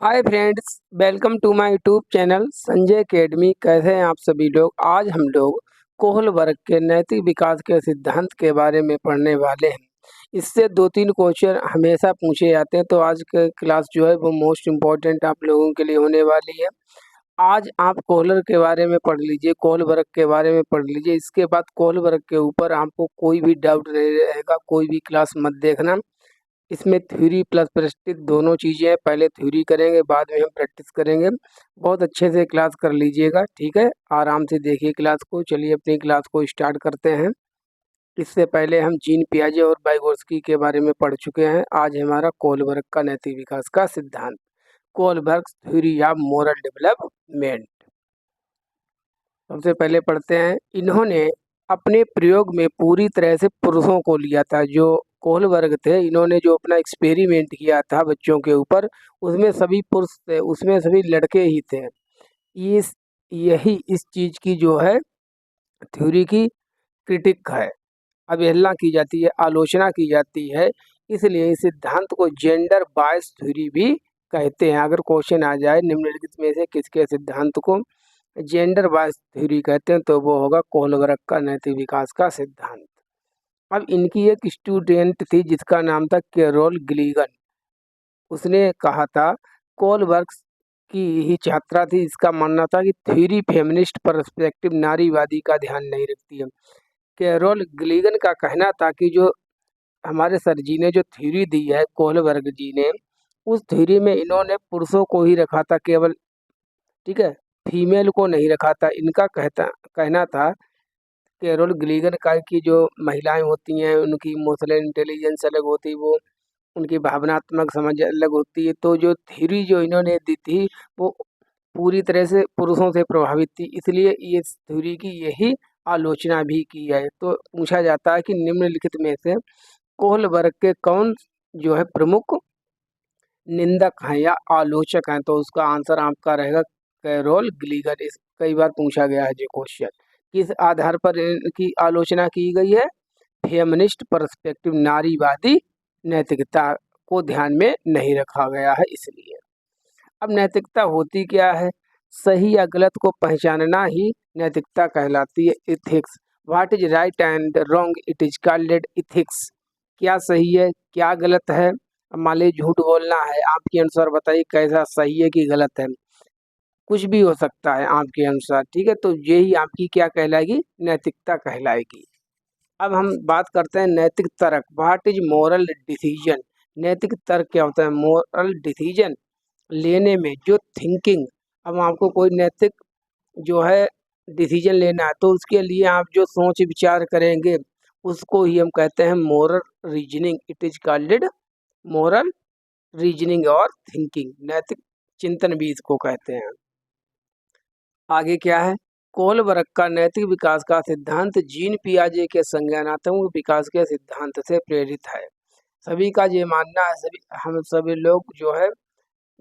Hi friends, welcome to my YouTube channel Sanjay academy. कैसे हैं आप सभी लोग। आज हम लोग कोहलबर्ग के नैतिक विकास के सिद्धांत के बारे में पढ़ने वाले हैं। इससे 2-3 क्वेश्चन हमेशा पूछे जाते हैं, तो आज का क्लास जो है वो मोस्ट इम्पोर्टेंट आप लोगों के लिए होने वाली है। आज आप कोहलर के बारे में पढ़ लीजिए, कोहलबर्ग के बारे में पढ़ लीजिए। इसके बाद कोहलबर्ग के ऊपर आपको कोई भी डाउट नहीं रहेगा, कोई भी क्लास मत देखना। इसमें थ्योरी प्लस प्रैक्टिस दोनों चीज़ें हैं। पहले थ्योरी करेंगे, बाद में हम प्रैक्टिस करेंगे। बहुत अच्छे से क्लास कर लीजिएगा, ठीक है। आराम से देखिए क्लास को। चलिए अपनी क्लास को स्टार्ट करते हैं। इससे पहले हम जीन पियाजे और वाइगोत्स्की के बारे में पढ़ चुके हैं। आज हमारा कोहलबर्ग का नैतिक विकास का सिद्धांत, Kohlberg theory of moral development. सबसे पहले पढ़ते हैं। इन्होंने अपने प्रयोग में पूरी तरह से पुरुषों को लिया था। जो कोहलबर्ग थे, इन्होंने जो अपना एक्सपेरिमेंट किया था बच्चों के ऊपर, उसमें सभी पुरुष थे, उसमें सभी लड़के ही थे। इस यही इस चीज़ की जो है थ्योरी की क्रिटिक है, अवहेलना की जाती है, आलोचना की जाती है। इसलिए इस सिद्धांत को जेंडर बायस थ्योरी भी कहते हैं। अगर क्वेश्चन आ जाए निम्नलिखित में से किसके सिद्धांत को जेंडर बायस थ्योरी कहते हैं, तो वो होगा कोहलबर्ग का नैतिक विकास का सिद्धांत। अब इनकी एक स्टूडेंट थी जिसका नाम था कैरोल गिलिगन। उसने कहा था, कोहलबर्ग की ही छात्रा थी। इसका मानना था कि थ्योरी फेमिनिस्ट पर्सपेक्टिव नारीवादी का ध्यान नहीं रखती है। कैरोल गिलिगन का कहना था कि जो हमारे सर जी ने जो थ्योरी दी है, कोहलबर्ग जी ने, उस थ्योरी में इन्होंने पुरुषों को ही रखा था केवल, ठीक है, फीमेल को नहीं रखा था। इनका कहना था कैरोल गिलिगन का कि जो महिलाएं होती हैं उनकी इमोशनल इंटेलिजेंस अलग होती है, वो उनकी भावनात्मक समझ अलग होती है। तो जो थ्योरी जो इन्होंने दी थी वो पूरी तरह से पुरुषों से प्रभावित थी, इसलिए ये थ्योरी की यही आलोचना भी की है। तो पूछा जाता है कि निम्नलिखित में से कोहलबर्ग के कौन जो है प्रमुख निंदक हैं या आलोचक हैं, तो उसका आंसर आपका रहेगा कैरोल गिलिगन। इस कई बार पूछा गया है ये क्वेश्चन। किस आधार पर इनकी आलोचना की गई है? फेमिनिस्ट पर्सपेक्टिव, नारीवादी नैतिकता को ध्यान में नहीं रखा गया है, इसलिए। अब नैतिकता होती क्या है? सही या गलत को पहचानना ही नैतिकता कहलाती है। Ethics, what is right and wrong, it is called ethics. क्या सही है, क्या गलत है। अब मान लीजिए झूठ बोलना है, आपके अनुसार बताइए कैसा सही है कि गलत है। कुछ भी हो सकता है आपके अनुसार, ठीक है। तो यही आपकी क्या कहलाएगी? नैतिकता कहलाएगी। अब हम बात करते हैं नैतिक तर्क, व्हाट इज मोरल डिसीजन। नैतिक तर्क क्या होता है? मोरल डिसीजन लेने में जो थिंकिंग। अब आपको कोई नैतिक जो है डिसीजन लेना है, तो उसके लिए आप जो सोच विचार करेंगे उसको ही हम कहते हैं moral reasoning. It is called moral reasoning और थिंकिंग। नैतिक चिंतन भी इसको कहते हैं। आगे क्या है? कोहलबर्ग का नैतिक विकास का सिद्धांत जीन पियाजे के संज्ञानात्मक विकास के सिद्धांत से प्रेरित है। सभी का ये मानना है, हम सभी लोग जो है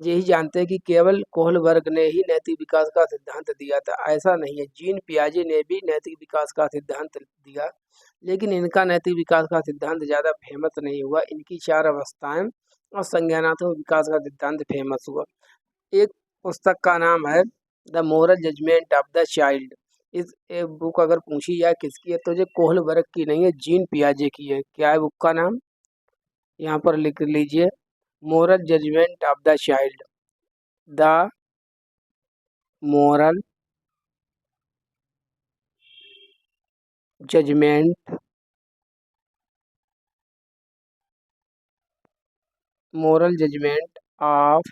यही जानते हैं कि केवल कोहलबर्ग ने ही नैतिक विकास का सिद्धांत दिया था, ऐसा नहीं है। जीन पियाजे ने भी नैतिक विकास का सिद्धांत दिया, लेकिन इनका नैतिक विकास का सिद्धांत ज़्यादा फेमस नहीं हुआ। इनकी 4 अवस्थाएं और संज्ञानात्मक विकास का सिद्धांत फेमस हुआ। एक पुस्तक का नाम है the moral judgement of the child. इस बुक अगर पूछी जाए किसकी है, तो ये कोहलबर्ग की नहीं है, जीन पियाजे की है। क्या है बुक का नाम? यहाँ पर लिख लीजिए, moral judgement of the child. The moral judgement, moral judgement of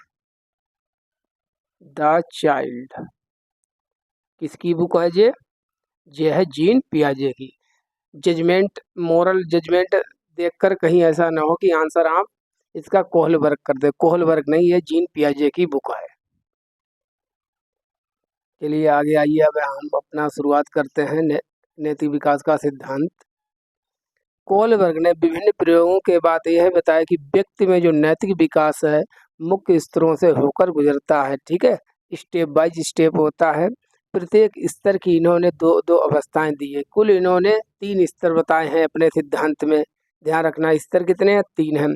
the child किसकी बुक है ये है जीन पियाजे की। जजमेंट, मोरल जजमेंट देखकर कहीं ऐसा ना हो कि आंसर आप इसका कोहलबर्ग कर दे। कोहलबर्ग नहीं है, जीन पियाजे की बुक है। चलिए आगे आइए। अब हम अपना शुरुआत करते हैं नैतिक विकास का सिद्धांत। कोहलबर्ग ने विभिन्न प्रयोगों के बाद यह बताया कि व्यक्ति में जो नैतिक विकास है मुख्य स्तरों से होकर गुजरता है, ठीक है, स्टेप बाय स्टेप होता है। प्रत्येक स्तर की इन्होंने दो दो अवस्थाएं दी है। कुल इन्होंने 3 स्तर बताए हैं अपने सिद्धांत में। ध्यान रखना, स्तर कितने हैं? 3 हैं।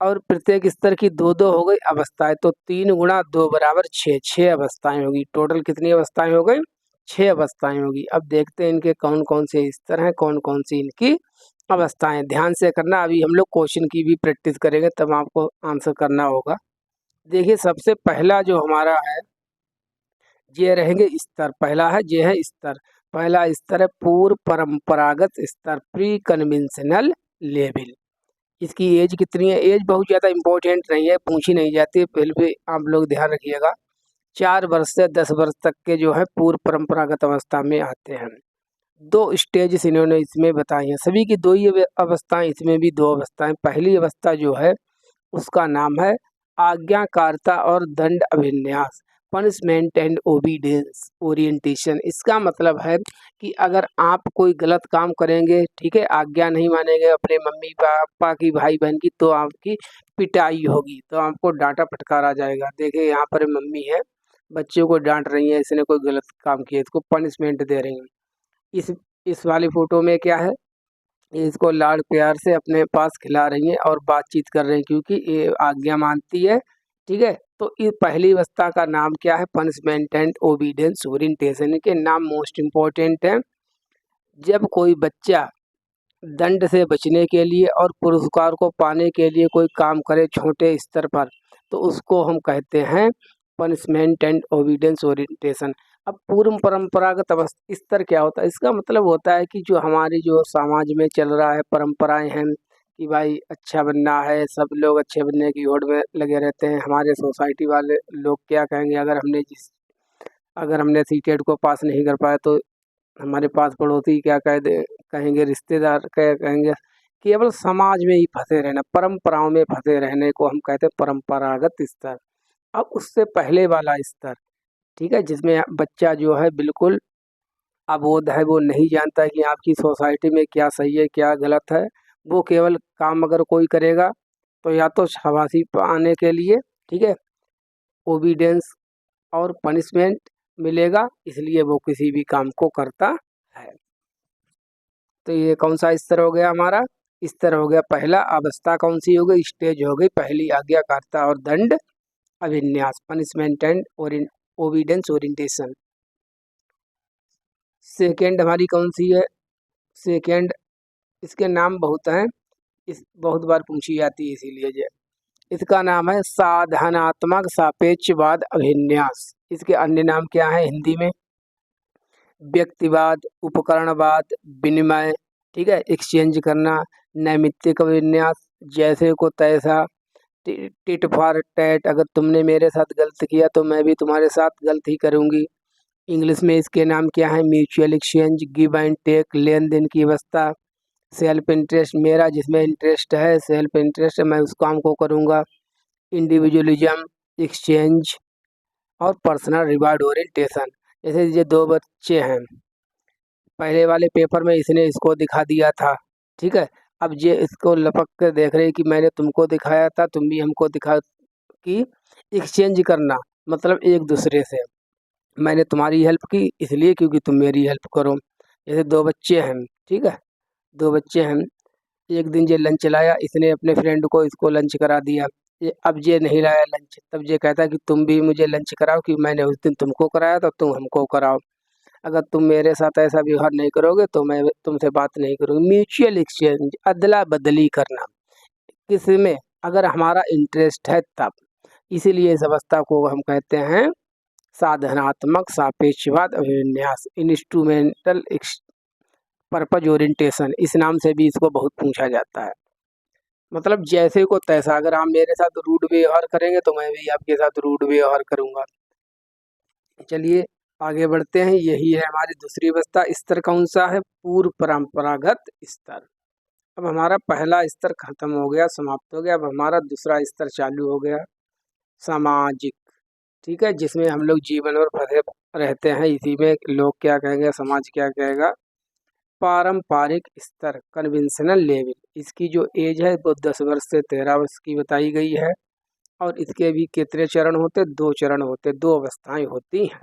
और प्रत्येक स्तर की दो दो हो गई अवस्थाएं, तो 3 गुणा 2 बराबर 6, 6 अवस्थाएं होगी। टोटल कितनी अवस्थाएं हो गई? 6 अवस्थाएं होगी। अब देखते हैं इनके कौन कौन से स्तर हैं, कौन कौन सी इनकी अवस्थाएं। ध्यान से करना, अभी हम लोग क्वेश्चन की भी प्रैक्टिस करेंगे तब आपको आंसर करना होगा। देखिए सबसे पहला जो हमारा है ये रहेंगे स्तर। पहला है ये है स्तर। पहला स्तर है पूर्व परंपरागत स्तर, प्री कन्वेंशनल लेवल। इसकी एज कितनी है? एज बहुत ज़्यादा इम्पोर्टेंट नहीं है, पूछी नहीं जाती, फिर भी आप लोग ध्यान रखिएगा। 4 वर्ष से 10 वर्ष तक के जो है पूर्व परंपरागत अवस्था में आते हैं। 2 स्टेज इन्होंने इसमें बताई हैं, सभी की 2 ही अवस्थाएं, इसमें भी 2 अवस्थाएं। पहली अवस्था जो है उसका नाम है आज्ञाकारिता और दंड अभिन्यास, पनिशमेंट एंड ओबीडियंस ओरिएंटेशन। इसका मतलब है कि अगर आप कोई गलत काम करेंगे, ठीक है, आज्ञा नहीं मानेंगे अपने मम्मी पापा की, भाई बहन की, तो आपकी पिटाई होगी, तो आपको डांटा फटकारा जाएगा। देखिए यहाँ पर मम्मी है, बच्चे को डांट रही है, इसने कोई गलत काम किया, इसको पनिशमेंट दे रही है। इस वाली फोटो में क्या है? इसको लाड़ प्यार से अपने पास खिला रही हैं और बातचीत कर रही हैं, क्योंकि ये आज्ञा मानती है, ठीक है। तो इस पहली अवस्था का नाम क्या है? Punishment and obedience orientation. के नाम मोस्ट इम्पोर्टेंट है। जब कोई बच्चा दंड से बचने के लिए और पुरस्कार को पाने के लिए कोई काम करे छोटे स्तर पर, तो उसको हम कहते हैं पनिशमेंट एंड ओबीडियंस ओरिएंटेशन। अब पूर्व परंपरागत अवस्था स्तर क्या होता है? इसका मतलब होता है कि जो हमारी जो समाज में चल रहा है, परंपराएं हैं कि भाई अच्छा बनना है, सब लोग अच्छे बनने की होड़ में लगे रहते हैं। हमारे सोसाइटी वाले लोग क्या कहेंगे अगर हमने सीटेट को पास नहीं कर पाया, तो हमारे पास पड़ोसी क्या कहेंगे, रिश्तेदार क्या कहेंगे। केवल समाज में ही फंसे रहना, परंपराओं में फंसे रहने को हम कहते हैं परंपरागत स्तर। अब उससे पहले वाला स्तर, ठीक है, जिसमें बच्चा जो है बिल्कुल अबोध है, वो नहीं जानता कि आपकी सोसाइटी में क्या सही है क्या गलत है। वो केवल काम अगर कोई करेगा तो या तो शाबाशी पाने के लिए, ठीक है, ओबीडियंस और पनिशमेंट मिलेगा, इसलिए वो किसी भी काम को करता है। तो ये कौन सा स्तर हो गया हमारा? स्तर हो गया पहला। अवस्था कौन सी हो गई? स्टेज हो गई पहली, आज्ञाकारिता और दंड अभिन्यास, punishment and obedience orientation. Second हमारी कौन सी है? सेकेंड, इसके नाम बहुत हैं, इस बहुत बार पूछी जाती है, इसीलिए ये इसका नाम है साधनात्मक सापेक्षवाद अभिन्यास। इसके अन्य नाम क्या है हिंदी में? व्यक्तिवाद, उपकरणवाद, विनिमय, ठीक है, एक्सचेंज करना, नैमित्तिक विन्यास, जैसे को तैसा, टिट फॉर टैट, अगर तुमने मेरे साथ गलत किया तो मैं भी तुम्हारे साथ गलत ही करूंगी। इंग्लिश में इसके नाम क्या है? Mutual exchange, give and take, लेन देन की अवस्था, सेल्फ इंटरेस्ट, मेरा जिसमें इंटरेस्ट है, सेल्फ इंटरेस्ट है, मैं उस काम को करूँगा, इंडिविजुअलिज्म, एक्सचेंज और पर्सनल रिवार्ड ओरिएंटेशन। जैसे ये 2 बच्चे हैं, पहले वाले पेपर में इसने इसको दिखा दिया था, ठीक है, अब ये इसको लपक कर देख रहे कि मैंने तुमको दिखाया था, तुम भी हमको दिखा, कि एक्सचेंज करना मतलब एक दूसरे से, मैंने तुम्हारी हेल्प की इसलिए क्योंकि तुम मेरी हेल्प करो। जैसे 2 बच्चे हैं, ठीक है, 2 बच्चे हैं, एक दिन ये लंच लाया, इसने अपने फ्रेंड को इसको लंच करा दिया। अब ये नहीं लाया लंच, तब ये कहता है कि तुम भी मुझे लंच कराओ, कि मैंने उस दिन तुमको कराया तो तुम हमको कराओ। अगर तुम मेरे साथ ऐसा व्यवहार नहीं करोगे तो मैं तुमसे बात नहीं करूँगी। म्यूचुअल एक्सचेंज, अदला बदली करना किसी में, अगर हमारा इंटरेस्ट है तब। इसीलिए इस अवस्था को हम कहते हैं साधनात्मक सापेक्षवाद अभिविन्यास, इंस्ट्रूमेंटल पर्पज ओरिएंटेशन, इस नाम से भी इसको बहुत पूछा जाता है। मतलब जैसे को तैसा, अगर आप मेरे साथ रूड व्यवहार करेंगे तो मैं भी आपके साथ रूड व्यवहार करूंगा। चलिए आगे बढ़ते हैं, यही है हमारी दूसरी अवस्था। स्तर कौन सा है? पूर्व परंपरागत स्तर। अब हमारा पहला स्तर खत्म हो गया, समाप्त हो गया। अब हमारा दूसरा स्तर चालू हो गया, सामाजिक, ठीक है, जिसमें हम लोग जीवन और फंसे रहते हैं, इसी में लोग क्या कहेंगे, समाज क्या कहेगा। पारंपरिक स्तर, कन्वेंशनल लेवल, इसकी जो एज है वो 10 वर्ष से 13 वर्ष की बताई गई है। और इसके भी कितने चरण होते? 2 चरण होते, 2 अवस्थाएं होती हैं।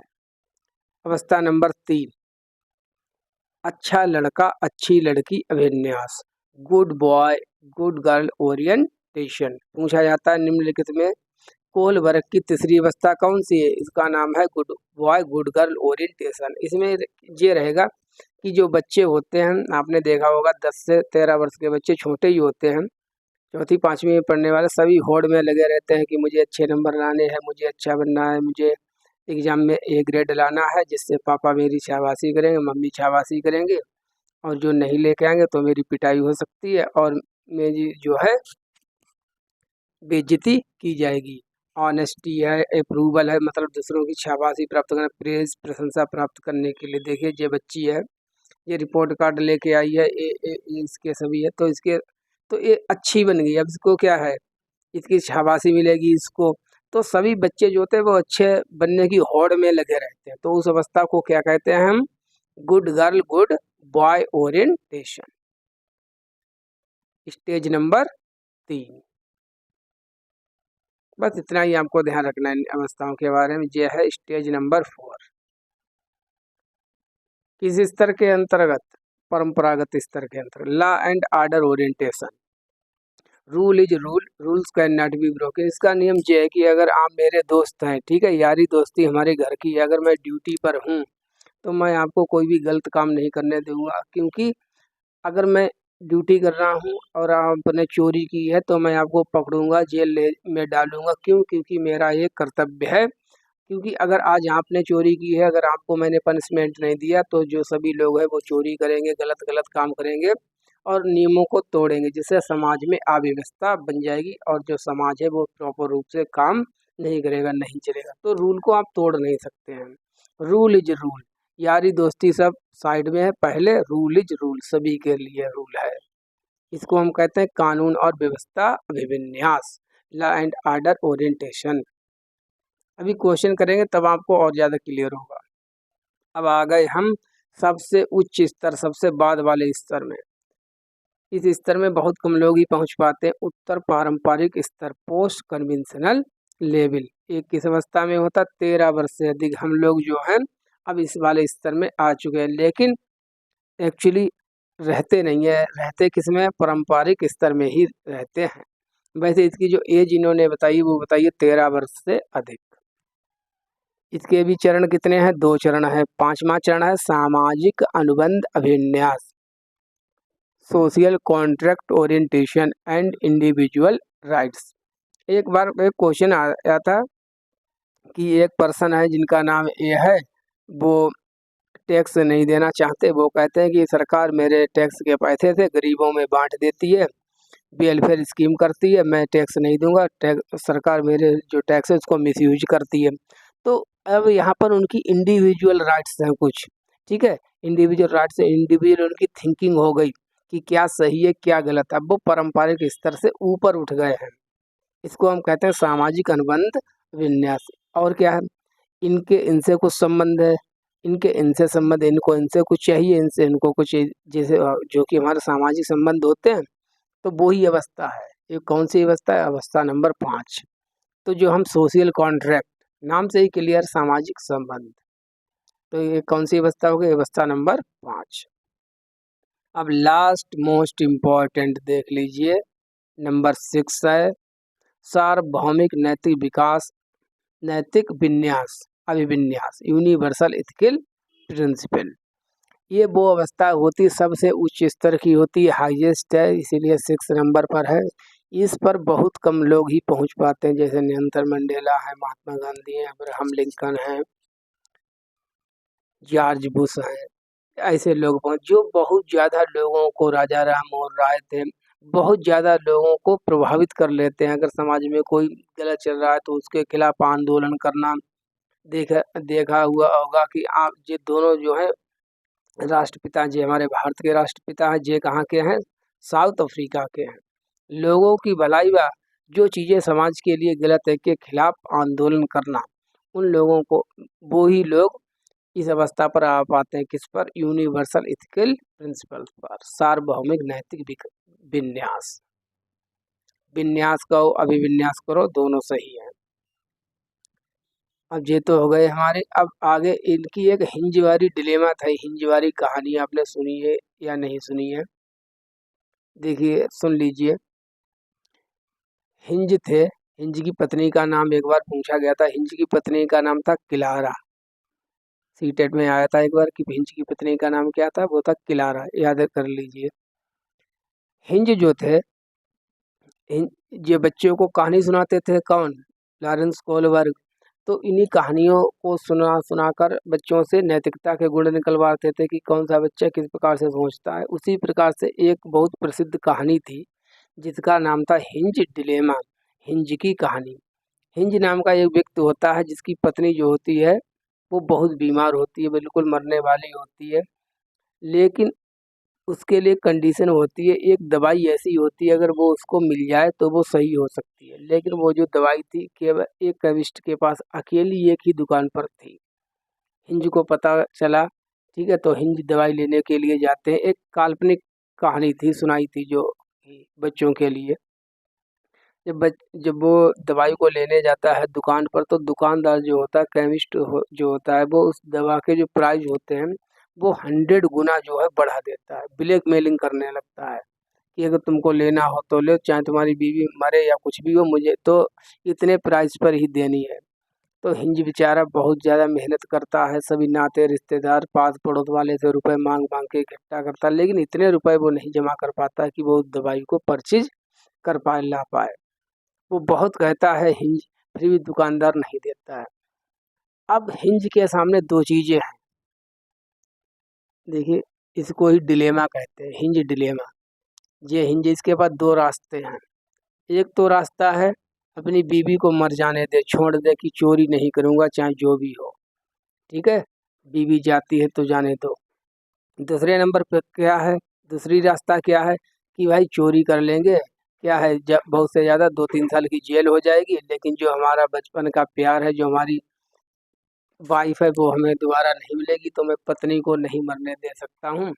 अवस्था नंबर 3, अच्छा लड़का अच्छी लड़की अभिन्यास, good boy good girl orientation. Orientation. पूछा जाता है निम्नलिखित में कोल वर्ग की तीसरी अवस्था कौन सी है? इसका नाम है good boy good girl orientation. इसमें ये रहेगा कि जो बच्चे होते हैं, आपने देखा होगा 10 से 13 वर्ष के बच्चे छोटे ही होते हैं, चौथी पाँचवीं में पढ़ने वाले सभी होड़ में लगे रहते हैं कि मुझे अच्छे नंबर लाने हैं, मुझे अच्छा बनना है, मुझे एग्जाम में ए ग्रेड लाना है, जिससे पापा मेरी शाबाशी करेंगे, मम्मी शाबाशी करेंगे, और जो नहीं लेके आएंगे तो मेरी पिटाई हो सकती है और मेरी जो है बेइज्जती की जाएगी। ऑनेस्टी है, अप्रूवल है, मतलब दूसरों की शाबाशी प्राप्त करना, प्रेज प्रशंसा प्राप्त करने के लिए। देखिए ये बच्ची है, ये रिपोर्ट कार्ड लेके आई है, ये इसके सभी है, तो ये अच्छी बन गई। अब इसको क्या है, इसकी शाबाशी मिलेगी इसको। तो सभी बच्चे जो होते हैं वो अच्छे बनने की होड़ में लगे रहते हैं, तो उस अवस्था को क्या कहते हैं हम? Good girl good boy orientation. Stage number 3। बस इतना ही आपको ध्यान रखना है इन अवस्थाओं के बारे में। यह है स्टेज नंबर 4। किस स्तर के अंतर्गत? परंपरागत स्तर के अंतर्गत। Law and order orientation. Rule is rule, rules can not be broken. इसका नियम ये है कि अगर आप मेरे दोस्त हैं, ठीक है, यारी दोस्ती हमारे घर की है, अगर मैं ड्यूटी पर हूँ तो मैं आपको कोई भी गलत काम नहीं करने दूंगा, क्योंकि अगर मैं ड्यूटी कर रहा हूँ और आपने चोरी की है तो मैं आपको पकड़ूंगा, में डालूंगा। क्यों? क्योंकि मेरा ये कर्तव्य है। क्योंकि अगर आज आपने चोरी की है, अगर आपको मैंने पनिशमेंट नहीं दिया तो जो सभी लोग हैं वो चोरी करेंगे, गलत गलत काम करेंगे और नियमों को तोड़ेंगे, जिससे समाज में अव्यवस्था बन जाएगी और जो समाज है वो प्रॉपर रूप से काम नहीं करेगा, नहीं चलेगा। तो रूल को आप तोड़ नहीं सकते हैं। रूल इज रूल, यारी दोस्ती सब साइड में है, पहले रूल इज रूल, सभी के लिए रूल है। इसको हम कहते हैं कानून और व्यवस्था अभिविन्यास, लॉ एंड ऑर्डर ओरिएंटेशन। अभी क्वेश्चन करेंगे तब आपको और ज़्यादा क्लियर होगा। अब आ गए हम सबसे उच्च स्तर, सबसे बाद वाले स्तर में। इस स्तर में बहुत कम लोग ही पहुंच पाते हैं। उत्तर पारंपरिक स्तर, पोस्ट कन्वेंशनल लेवल। एक किस अवस्था में होता? 13 वर्ष से अधिक हम लोग जो हैं अब इस वाले स्तर में आ चुके हैं, लेकिन एक्चुअली रहते नहीं है। रहते किस में? पारंपरिक स्तर में ही रहते हैं। वैसे इसकी जो एज इन्होंने बताई वो बताइए 13 वर्ष से अधिक। इसके भी चरण कितने हैं? 2 चरण है। 5वां चरण है सामाजिक अनुबंध अभिन्यास, social contract orientation and individual rights. एक बार एक क्वेश्चन आया था कि एक पर्सन है जिनका नाम ए है, वो टैक्स नहीं देना चाहते। वो कहते हैं कि सरकार मेरे टैक्स के पैसे से गरीबों में बांट देती है, वेलफेयर स्कीम करती है, मैं टैक्स नहीं दूंगा, सरकार मेरे जो टैक्स है उसको मिसयूज करती है। तो अब यहाँ पर उनकी इंडिविजुअल राइट्स हैं कुछ, ठीक है, इंडिविजुअल राइट्स, इंडिविजुअल उनकी थिंकिंग हो गई कि क्या सही है क्या गलत है। अब वो पारंपरिक स्तर से ऊपर उठ गए हैं। इसको हम कहते हैं सामाजिक अनुबंध विन्यास। और क्या है? इनके इनसे कुछ संबंध है, इनके इनसे संबंध, इनको इनसे कुछ चाहिए, इनसे इनको कुछ, जैसे जो कि हमारे सामाजिक संबंध होते हैं। तो वो ही अवस्था है। ये कौन सी अवस्था है? अवस्था नंबर 5। तो जो हम सोशल कॉन्ट्रैक्ट, नाम से ही क्लियर, सामाजिक संबंध। तो ये कौन सी अवस्था हो गई? अवस्था नंबर 5। अब लास्ट मोस्ट इम्पॉर्टेंट देख लीजिए, नंबर 6 है सार्वभौमिक नैतिक विकास, नैतिक विन्यास अभिविन्यास, यूनिवर्सल एथिकल प्रिंसिपल। ये वो अवस्था होती सबसे उच्च स्तर की होती है, हाईएस्ट है, इसीलिए 6 नंबर पर है। इस पर बहुत कम लोग ही पहुंच पाते हैं, जैसे नेल्सन मंडेला है, महात्मा गांधी है, अब्राहम लिंकन है, जॉर्ज बुश है। ऐसे लोग जो बहुत ज़्यादा लोगों को, राजा राम मोहन राय थे, बहुत ज़्यादा लोगों को प्रभावित कर लेते हैं। अगर समाज में कोई गलत चल रहा है तो उसके खिलाफ आंदोलन करना। देखा देखा हुआ होगा कि आप ये दोनों जो है राष्ट्रपिता, जी हमारे भारत के राष्ट्रपिता हैं, जे कहाँ के हैं? साउथ अफ्रीका के हैं। लोगों की भलाई व जो चीज़ें समाज के लिए गलत है के खिलाफ आंदोलन करना, उन लोगों को, वो ही लोग इस अवस्था पर आ पाते हैं। किस पर? यूनिवर्सल एथिकल प्रिंसिपल्स पर, सार्वभौमिक नैतिक विन्यास। विन्यास करो अभिविन्यास करो, दोनों सही है। अब ये तो हो गए हमारे। अब आगे इनकी एक हिंजवारी डिलेमा था, हिंजवारी कहानी आपने सुनी है या नहीं सुनी है? देखिए सुन लीजिए। हिंज थे, हिंज की पत्नी का नाम एक बार पूछा गया था, हिंज की पत्नी का नाम था किलारा। सीटेट में आया था एक बार कि हिंज की पत्नी का नाम क्या था, वो था किलारा, याद कर लीजिए। हिंज जो थे, ये बच्चों को कहानी सुनाते थे, कौन? Lawrence Kohlberg. तो इन्हीं कहानियों को सुना सुनाकर बच्चों से नैतिकता के गुण निकलवाते थे कि कौन सा बच्चा किस प्रकार से सोचता है। उसी प्रकार से एक बहुत प्रसिद्ध कहानी थी जिसका नाम था हिंज डिलेमा, हिंज की कहानी। हिंज नाम का एक व्यक्ति होता है जिसकी पत्नी जो होती है वो बहुत बीमार होती है, बिल्कुल मरने वाली होती है, लेकिन उसके लिए कंडीशन होती है, एक दवाई ऐसी होती है अगर वो उसको मिल जाए तो वो सही हो सकती है। लेकिन वो जो दवाई थी केवल एक केमिस्ट के पास अकेली एक ही दुकान पर थी। हिंज को पता चला, ठीक है, तो हिंज दवाई लेने के लिए जाते हैं। एक काल्पनिक कहानी थी, सुनाई थी जो बच्चों के लिए। जब वो दवाई को लेने जाता है दुकान पर, तो दुकानदार जो होता है, जो होता है, वो उस दवा के जो प्राइस होते हैं वो 100 गुना जो है बढ़ा देता है, ब्लैकमेलिंग करने लगता है कि अगर तुमको लेना हो तो लो, चाहे तुम्हारी बीवी मरे या कुछ भी हो, मुझे तो इतने प्राइस पर ही देनी है। तो हिंज बेचारा बहुत ज़्यादा मेहनत करता है, सभी नाते रिश्तेदार पास पड़ोस वाले से रुपए मांग मांग के इकट्ठा करता है, लेकिन इतने रुपए वो नहीं जमा कर पाता कि वो उस दवाई को परचेज कर पाए, ला पाए। वो बहुत कहता है हिंज, फिर भी दुकानदार नहीं देता है। अब हिंज के सामने दो चीजें हैं, देखिए, इसको ही डिलेमा कहते हैं, हिंज डिलेमा। ये हिंज, इसके पास दो रास्ते हैं। एक तो रास्ता है अपनी बीवी को मर जाने दे, छोड़ दे कि चोरी नहीं करूंगा चाहे जो भी हो, ठीक है, बीवी जाती है तो जाने दो। दूसरे नंबर पे क्या है, दूसरी रास्ता क्या है कि भाई चोरी कर लेंगे, क्या है, जब बहुत से ज़्यादा 2-3 साल की जेल हो जाएगी, लेकिन जो हमारा बचपन का प्यार है, जो हमारी वाइफ है, वो हमें दोबारा नहीं मिलेगी, तो मैं पत्नी को नहीं मरने दे सकता हूँ,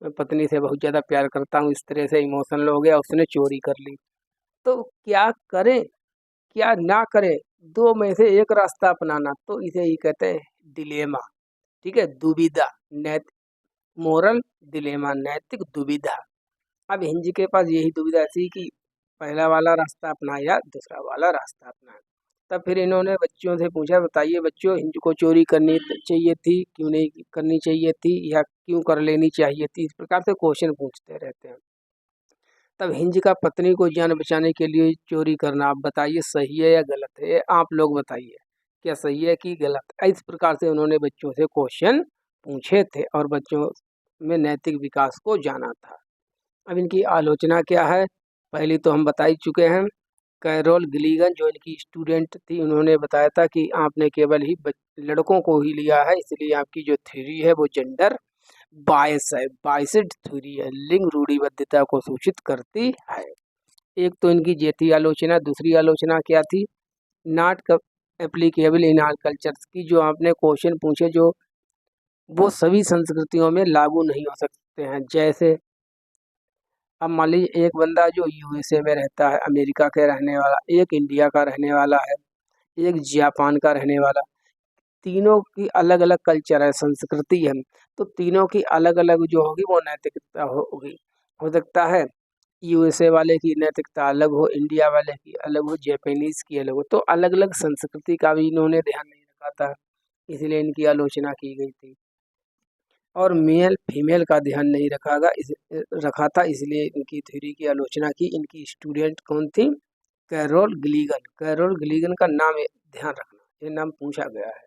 मैं पत्नी से बहुत ज़्यादा प्यार करता हूँ, इस तरह से इमोशनल हो गया, उसने चोरी कर ली। तो क्या करें, क्या ना करें, दो में से एक रास्ता अपनाना, तो इसे ही कहते हैं डिलेमा, ठीक है, दुविधा, नैतिक, मोरल डिलेमा, नैतिक दुविधा। अब हिंज के पास यही दुविधा थी कि पहला वाला रास्ता अपनाए या दूसरा वाला रास्ता अपनाए। तब फिर इन्होंने बच्चों से पूछा, बताइए बच्चों, हिंज को चोरी करनी चाहिए थी, क्यों नहीं करनी चाहिए थी, या क्यों कर लेनी चाहिए थी, इस प्रकार से क्वेश्चन पूछते रहते हैं। तब हिंज का पत्नी को जान बचाने के लिए चोरी करना, आप बताइए सही है या गलत है, आप लोग बताइए क्या सही है कि गलत। इस प्रकार से उन्होंने बच्चों से क्वेश्चन पूछे थे और बच्चों में नैतिक विकास को जाना था। अब इनकी आलोचना क्या है, पहली तो हम बता ही चुके हैं। कैरोल गिलीगन जो इनकी स्टूडेंट थी, उन्होंने बताया था कि आपने केवल ही लड़कों को ही लिया है, इसलिए आपकी जो थ्योरी है वो जेंडर बायस है, बायस्ड थ्योरी है, लिंग रूढ़िबद्धता को सूचित करती है। एक तो इनकी ये थी आलोचना। दूसरी आलोचना क्या थी, not applicable in all cultures की, जो आपने क्वेश्चन पूछे जो वो सभी संस्कृतियों में लागू नहीं हो सकते हैं। जैसे अब मान लीजिए एक बंदा जो यूएसए में रहता है, अमेरिका के रहने वाला, एक इंडिया का रहने वाला है, एक जापान का रहने वाला, तीनों की अलग अलग कल्चर है, संस्कृति है, तो तीनों की अलग अलग जो होगी वो नैतिकता होगी। हो सकता है यूएसए वाले की नैतिकता अलग हो, इंडिया वाले की अलग हो, जापानीज की अलग हो, तो अलग अलग संस्कृति का भी इन्होंने ध्यान नहीं रखा था, इसलिए इनकी आलोचना की गई थी। और मेल फीमेल का ध्यान नहीं रखा था, इसलिए इनकी थ्योरी की आलोचना की। इनकी स्टूडेंट कौन थी, कैरोल गिलीगन। कैरोल गिलीगन का नाम ध्यान रखना, ये नाम पूछा गया है।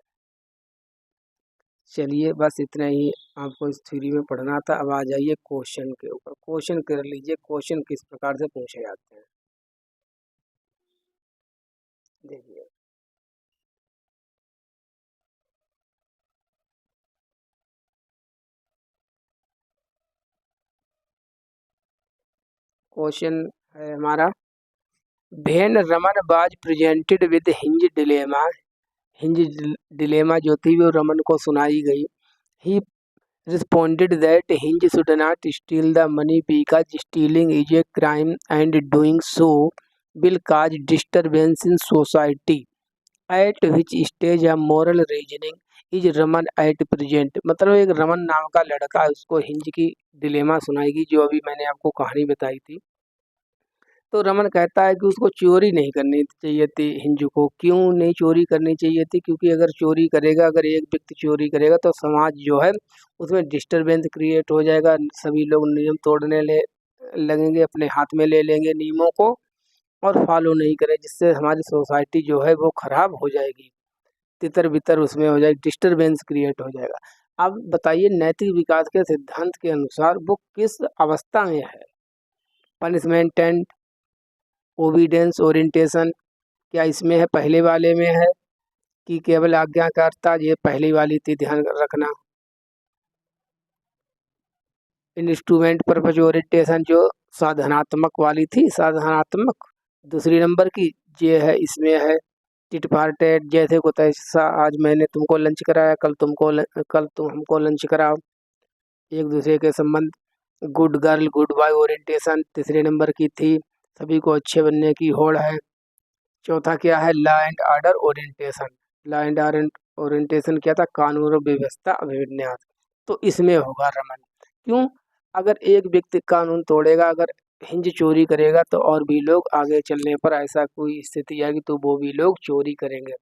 चलिए बस इतना ही आपको इस थ्योरी में पढ़ना था। अब आ जाइए क्वेश्चन के ऊपर, क्वेश्चन कर लीजिए, क्वेश्चन किस प्रकार से पूछे जाते हैं, देखिए। क्वेश्चन है हमारा, when Raman was presented with hinge dilemma, hinge dilemma जो थी वो रमन को सुनाई गई। ही responded that Hinge should not steal the money because stealing is a crime and doing so will cause disturbance in society. At which stage a moral reasoning is Raman at present। मतलब एक रमन नाम का लड़का है, उसको हिंज की dilemma सुनाएगी, जो अभी मैंने आपको कहानी बताई थी। तो रमन कहता है कि उसको चोरी नहीं करनी चाहिए थी हिंजू को। क्यों नहीं चोरी करनी चाहिए थी? क्योंकि अगर चोरी करेगा, अगर एक व्यक्ति चोरी करेगा तो समाज जो है उसमें डिस्टरबेंस क्रिएट हो जाएगा, सभी लोग नियम तोड़ने लगेंगे, अपने हाथ में ले लेंगे नियमों को और फॉलो नहीं करें, जिससे हमारी सोसाइटी जो है वो खराब हो जाएगी, तितर बितर उसमें हो जाएगी, डिस्टरबेंस क्रिएट हो जाएगा। अब बताइए नैतिक विकास के सिद्धांत के अनुसार वो किस अवस्था में है? पनिशमेंट एंड ओबीडियंस ओरिएंटेशन, क्या इसमें है, पहले वाले में है कि केवल आज्ञाकारिता? ये पहली वाली थी, ध्यान रखना। इंस्ट्रूमेंट परपज ओरिएंटेशन जो साधनात्मक वाली थी, साधनात्मक दूसरी नंबर की, ये है इसमें है टिट फॉर टैट, जैसे को तैसा, आज मैंने तुमको लंच कराया, कल तुम हमको लंच कराओ, एक दूसरे के संबंध। Good girl good boy orientation तीसरे नंबर की थी, सभी को अच्छे बनने की होड़ है। चौथा क्या है? Law and order orientation. Law and order orientation क्या था? कानून और व्यवस्था अभिविन्यास। तो इसमें होगा रमन। क्यों? अगर एक व्यक्ति कानून तोड़ेगा, अगर हिंज चोरी करेगा तो और भी लोग आगे चलने पर ऐसा कोई स्थिति आएगी तो वो भी लोग चोरी करेंगे,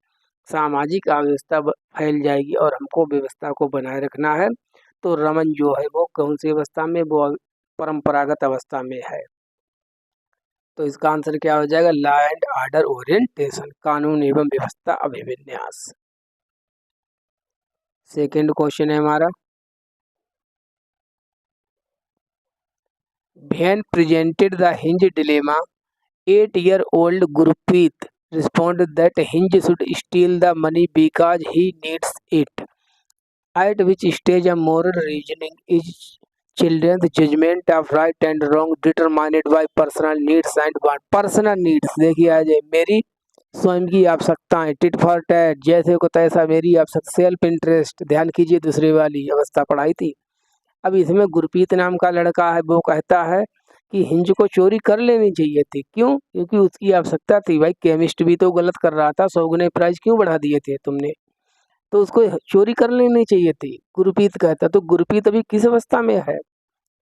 सामाजिक अव्यवस्था फैल जाएगी और हमको व्यवस्था को बनाए रखना है। तो रमन जो है वो कौन सी अवस्था में? वो परंपरागत अवस्था में है। तो इसका आंसर क्या हो जाएगा? लॉ एंड ऑर्डर ओरिएंटेशन, कानून एवं व्यवस्था अभिविन्यास। सेकंड क्वेश्चन है हमारा, When presented the Hinge dilemma, 8-year-old Gurpreet responded that Hinge should steal the money because he needs it. At which stage a moral reasoning is children's judgment of right and wrong determined by personal needs and want. Personal needs देखिए आज मेरी स्वयं की आवश्यकताएं, tit for tat, जैसे को तैसा मेरी आवश्यकता, सेल्फ इंटरेस्ट, ध्यान कीजिए दूसरी वाली अवस्था पढ़ाई थी। अब इसमें गुरप्रीत नाम का लड़का है, वो कहता है कि हिंज को चोरी कर लेनी चाहिए थी। क्यों? क्योंकि उसकी आवश्यकता थी। भाई केमिस्ट भी तो गलत कर रहा था, 100 गुने प्राइस क्यों बढ़ा दिए थे तुमने? तो उसको चोरी कर लेनी चाहिए थी, गुरप्रीत कहता। तो गुरप्रीत अभी किस अवस्था में है?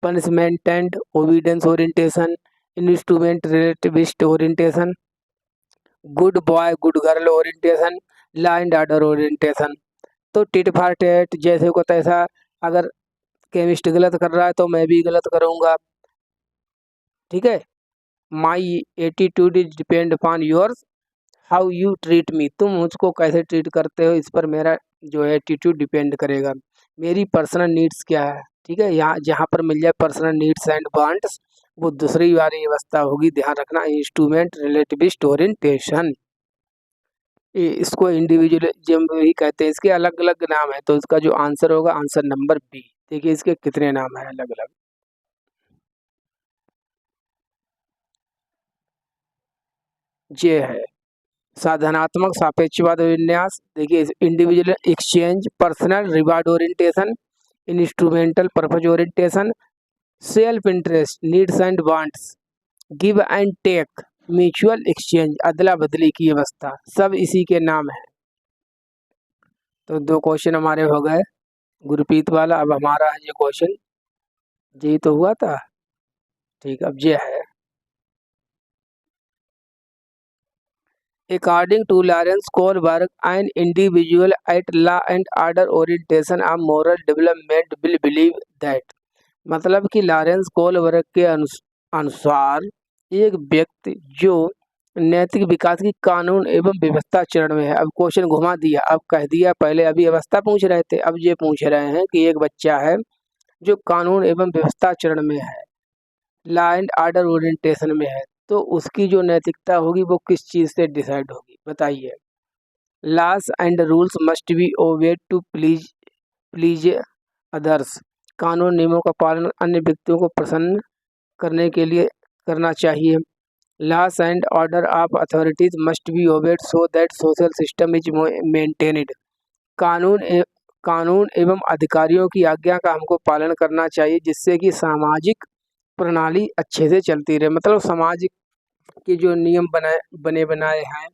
Punishment and obedience orientation, instrument relativist orientation, good boy good girl orientation, law and order orientation. तो टिट फॉर टैट, जैसे को तैसा, अगर केमिस्ट गलत कर रहा है तो मैं भी गलत करूंगा, ठीक है। My attitude is depend upon yours how you treat me, तुम मुझको कैसे ट्रीट करते हो इस पर मेरा जो है एटीट्यूड डिपेंड करेगा। मेरी पर्सनल नीड्स क्या है, ठीक है। यहाँ जहाँ पर मिल जाए पर्सनल नीड्स एंड वांट्स, वो दूसरी वाली व्यवस्था होगी, ध्यान रखना, इंस्ट्रूमेंट रिलेटिविस्ट ओरिएंटेशन। इसको इंडिविजुअलिज्म भी कहते हैं, इसके अलग अलग नाम है। तो इसका जो आंसर होगा, आंसर नंबर बी। देखिए इसके कितने नाम है अलग अलग। ये है साधनात्मक सापेक्षवाद विन्यास, देखिए individual exchange, personal reward orientation, instrumental purpose orientation, self interest, needs and wants, give and take, mutual exchange, अदला बदली की अवस्था, सब इसी के नाम है। तो दो क्वेश्चन हमारे हो गए गुरप्रीत वाला। अब हमारा है ये क्वेश्चन, जी तो हुआ था, ठीक। अब ये है, According to Lawrence Kohlberg, an individual at law and order orientation of moral development will believe that, मतलब कि लॉरेंस कोलबर्ग के अनुसार एक व्यक्ति जो नैतिक विकास की कानून एवं व्यवस्था चरण में है। अब क्वेश्चन घुमा दिया, अब कह दिया, पहले अभी अवस्था पूछ रहे थे, अब ये पूछ रहे हैं कि एक बच्चा है जो कानून एवं व्यवस्था चरण में है, लॉ एंड ऑर्डर ओरिएंटेशन में है, तो उसकी जो नैतिकता होगी वो किस चीज़ से डिसाइड होगी, बताइए। Laws and rules must be obeyed to please others, कानून नियमों का पालन अन्य व्यक्तियों को प्रसन्न करने के लिए करना चाहिए। Laws and order of authorities must be obeyed so that social system is maintained, कानून एवं अधिकारियों की आज्ञा का हमको पालन करना चाहिए, जिससे कि सामाजिक प्रणाली अच्छे से चलती रहे। मतलब समाज के जो नियम बने बनाए हैं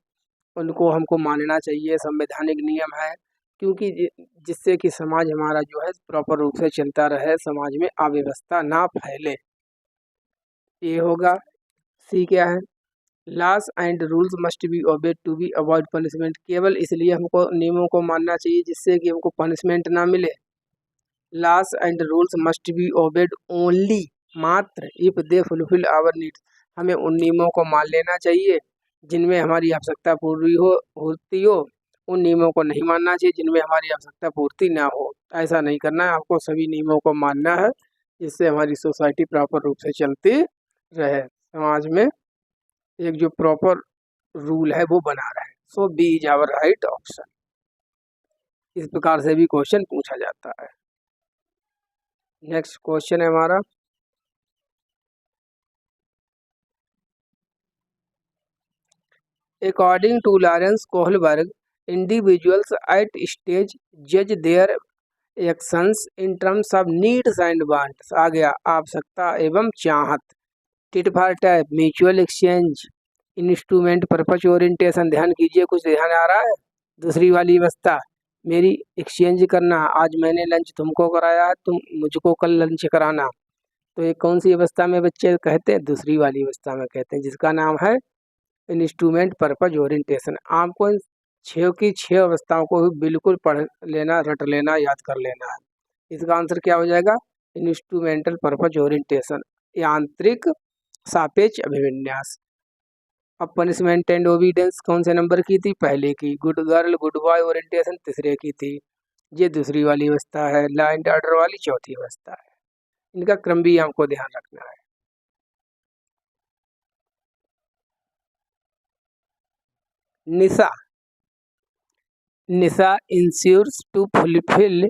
उनको हमको मानना चाहिए, संवैधानिक नियम है, क्योंकि जिससे कि समाज हमारा जो है प्रॉपर रूप से चलता रहे, समाज में अव्यवस्था ना फैले। ये होगा सी क्या है, laws and rules must be obeyed to be avoid punishment, केवल इसलिए हमको नियमों को मानना चाहिए जिससे कि हमको पनिशमेंट ना मिले। Laws and rules must be obeyed only, मात्र, if they fulfil our needs, हमें उन नियमों को मान लेना चाहिए जिनमें हमारी आवश्यकता पूरी होती हो। उन नियमों को नहीं मानना चाहिए जिनमें हमारी आवश्यकता पूर्ति ना हो। ऐसा नहीं करना है, आपको सभी नियमों को मानना है जिससे हमारी सोसाइटी प्रॉपर रूप से चलती रहे, समाज में एक जो प्रॉपर रूल है वो बना रहे। So B is our right option. इस प्रकार से भी क्वेश्चन पूछा जाता है। नेक्स्ट क्वेश्चन है हमारा, according to Lawrence Kohlberg, individuals at stage जज their actions in terms of needs and wants. आ गया आवश्यकता एवं चाहत, tit for tat, mutual exchange, instrument purpose orientation. ध्यान कीजिए, कुछ ध्यान आ रहा है। दूसरी वाली अवस्था, मेरी एक्सचेंज करना, आज मैंने लंच तुमको कराया, तुम मुझको कल लंच कराना। तो ये कौन सी अवस्था में बच्चे कहते हैं, दूसरी वाली अवस्था में कहते हैं, जिसका नाम है इंस्ट्रूमेंट पर्पज ओरिएंटेशन। आपको इन 6 की 6 अवस्थाओं को भी बिल्कुल पढ़ लेना, रट लेना, याद कर लेना है। इसका आंसर क्या हो जाएगा, इंस्ट्रूमेंटल पर्पज ओरिएंटेशन, यांत्रिक सापेक्ष अभिविन्यास। अब पनिशमेंट एंड ओबीडियंस कौन से नंबर की थी, पहले की। Good girl good boy orientation तीसरे की थी, ये दूसरी वाली अवस्था है। लॉ एंड ऑर्डर वाली चौथी अवस्था है। इनका क्रम भी हमको ध्यान रखना है। निशा, निशा ensures to fulfill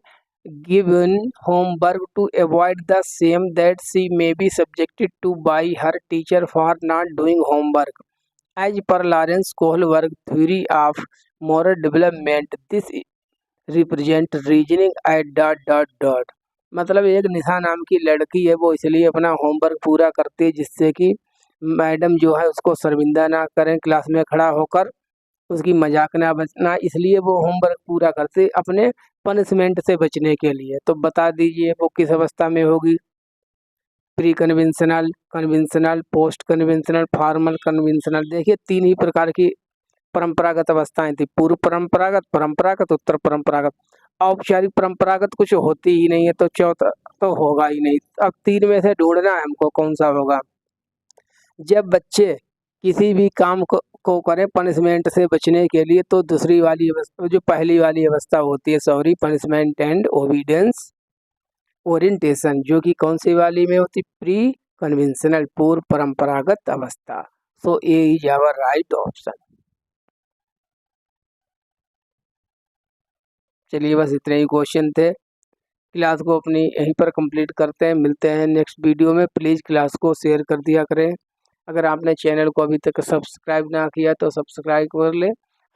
given homework to avoid the shame that she may be subjected to by her teacher for not doing homework. As per Lawrence Kohlberg theory of moral development, this represent reasoning at dot dot dot। मतलब एक निशा नाम की लड़की है, वो इसलिए अपना homework पूरा करती है जिससे कि मैडम जो है उसको शर्मिंदा ना करें क्लास में खड़ा होकर, उसकी मजाक ना बचना, इसलिए वो होमवर्क पूरा करते अपने पनिशमेंट से बचने के लिए। तो बता दीजिए वो किस अवस्था में होगी, pre conventional, conventional, post conventional, formal conventional. देखिए 3 ही प्रकार की परंपरागत अवस्थाएं थी, पूर्व परंपरागत, परंपरागत, उत्तर परंपरागत। औपचारिक परंपरागत कुछ होती ही नहीं है, तो चौथा तो होगा ही नहीं। अब 3 में से ढूंढना है हमको कौन सा होगा। जब बच्चे किसी भी काम को करें पनिशमेंट से बचने के लिए, तो दूसरी वाली अवस्था, जो पहली वाली अवस्था होती है, sorry, punishment and obedience orientation, जो कि कौन सी वाली में होती, प्री कन्वेंशनल, पूर्व परंपरागत अवस्था। सो ए इज आवर राइट ऑप्शन। चलिए बस इतने ही क्वेश्चन थे। क्लास को अपनी यहीं पर कंप्लीट करते हैं, मिलते हैं नेक्स्ट वीडियो में। प्लीज़ क्लास को शेयर कर दिया करें। अगर आपने चैनल को अभी तक सब्सक्राइब ना किया तो सब्सक्राइब कर ले।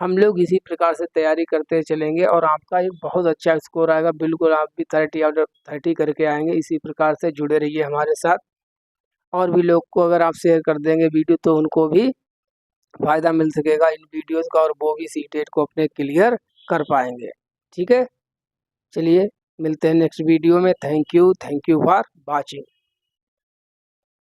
हम लोग इसी प्रकार से तैयारी करते चलेंगे और आपका एक बहुत अच्छा स्कोर आएगा, बिल्कुल आप भी 30 आउट ऑफ 30 करके आएंगे। इसी प्रकार से जुड़े रहिए हमारे साथ। और भी लोग को अगर आप शेयर कर देंगे वीडियो तो उनको भी फ़ायदा मिल सकेगा इन वीडियोज़ का, और वो भी सीटेट को अपने क्लियर कर पाएंगे। ठीक है, चलिए मिलते हैं नेक्स्ट वीडियो में। Thank you for watching.